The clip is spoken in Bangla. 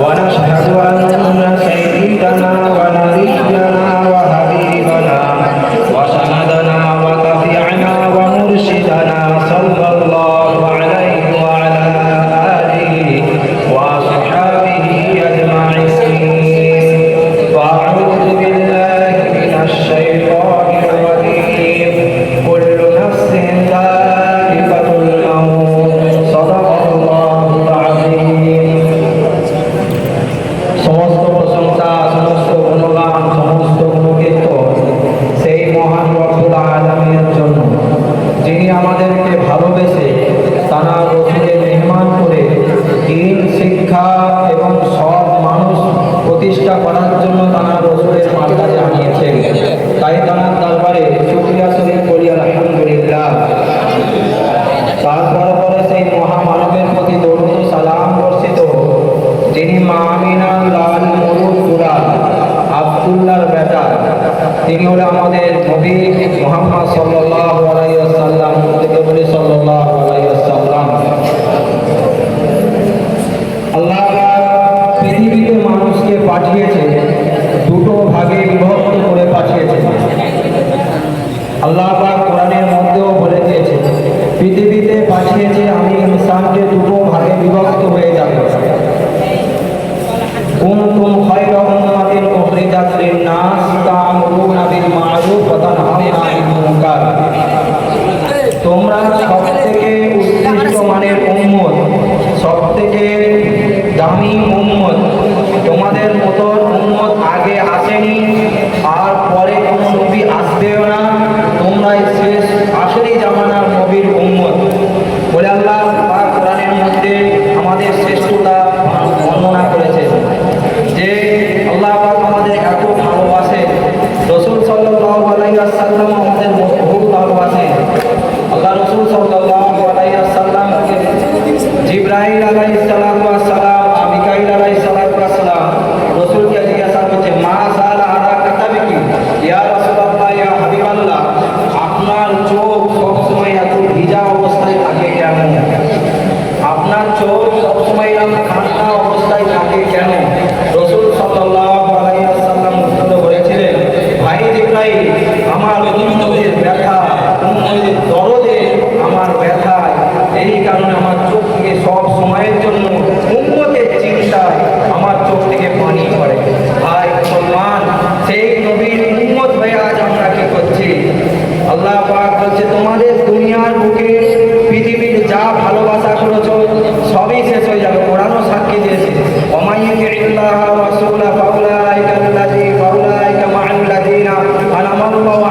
ونشهد أن سيدنا ونبينا وحبيبنا وسندنا وشفيعنا ومرشدنا صلى الله عليه وعلى آله وصحبه أجمعين. وأعوذ بالله من الشيطان الرجيم. كل نفس ذائقة الموت. صدق الله العظيم. সমস্ত প্রশংসা, সমস্ত গুণগান, সমস্ত গুণকীর্তন সেই মহান রব্বুল আলামিনের জন্য, যিনি আমাদেরকে ভালোবেসে তারা রসুলকে মেহমান করে দিন শিক্ষা এবং সব মানুষ প্রতিষ্ঠা করার জন্য তারা রসুলের মার্কাজে আনিয়েছেন। তাই তার দরবারে শুকরিয়া শরীফ করি আলহামদুলিল্লাহ। তারপর পরে সেই মহামানবের প্রতি দরুদ ও সালাম বর্ষিত, যিনি মা আমিনার লাল মরুদ কুরাল আব্দুল্লাহর বেটা, তিনি হলো আমাদের নবী মুহাম্মদ সাল্লাল্লাহু আলাইহি ওয়াসাল্লাম। থেকে বলি সাল্লাল্লাহু আলাইহি ওয়াসাল্লাম। আল্লাহ পৃথিবীতে মানুষকে পাঠিয়েছে, দুটো ভাগে বিভক্ত করে পাঠিয়েছে। আল্লাহ পাক কোরআনের মধ্যেও বলে দিয়েছে, পৃথিবীতে পাঠিয়েছে আমি ইনসানকে দুটো ভাগে বিভক্ত হয়ে যাবে। কুনতুম খায়রা উম্মাতিন উখরিজাত লিন-নাস তা'মুরুনা বিল মা'রুফ ওয়া তানহাউনা আনিল মুনকার। তোমরা সবথেকে উৎকৃষ্ট মানের উম্মত, সবথেকে দামি উম্মত। তোমাদের মতো উম্মত আগে আসেনি, আর পরে কোনো নবী আসবেও না। তোমরাই শেষ আখেরি জামানার নবীর উম্মত বলে আল্লাহ পাক কোরআনের মধ্যে আমাদের শ্রেষ্ঠতা বর্ণনা করেছে। যে আল্লাহ পাক আমাদের এত ভালোবাসে, রাসূল সাল্লাল্লাহু আলাইহি ওয়াসাল্লাম আমাদের বহু ভালোবাসে। আল্লাহ রাসূল সাল্লাল্লাহু আলাইহি ওয়াসাল্লামকে জিবরাইল আলাইহিস সালাম ওয়া সালাম, মিকাইল আলাইহিস সালাম ওয়া সালাম রাসূলকে জিজ্ঞাসা করছে, মা সালা আলা কাতাবিকি ইয়া রাসূলুল্লাহ ইয়া হাবিবাল্লাহ, আপনার চোখ সবসময় এত ভিজা অবস্থায় থাকে কেন? আপনার চোখ সবসময় ঠান্ডা অবস্থায় থাকে কেন? রাসূল সাল্লাল্লাহু আলাইহি ওয়াসাল্লাম উত্তর করেছিলেন, ভাই জিবরাইল, আমার উম্মতের ব্যথা, উম্মতের দরদে আমার ব্যথা, এই কারণে আমার চোখ থেকে সব সময়ের জন্য উম্মতের চিন্তায় আমার চোখ থেকে পানি পড়ে। ভাই মুসলমান, সেই নবীর উম্মত হয়ে আজ আমরা কি করছি? আল্লাহ পাক বলছে, তোমাদের দুনিয়ার বুকে পৃথিবীর যা ভালোবাসা করেছো সবই শেষ হয়ে যাবে। কোরআনও সাক্ষী দিয়েছে, ওমাইয়ুতিল্লাহ ওয়া রাসূলা ফাউলাইকা মা'আল্লাযীনা আনআমা আল্লাহু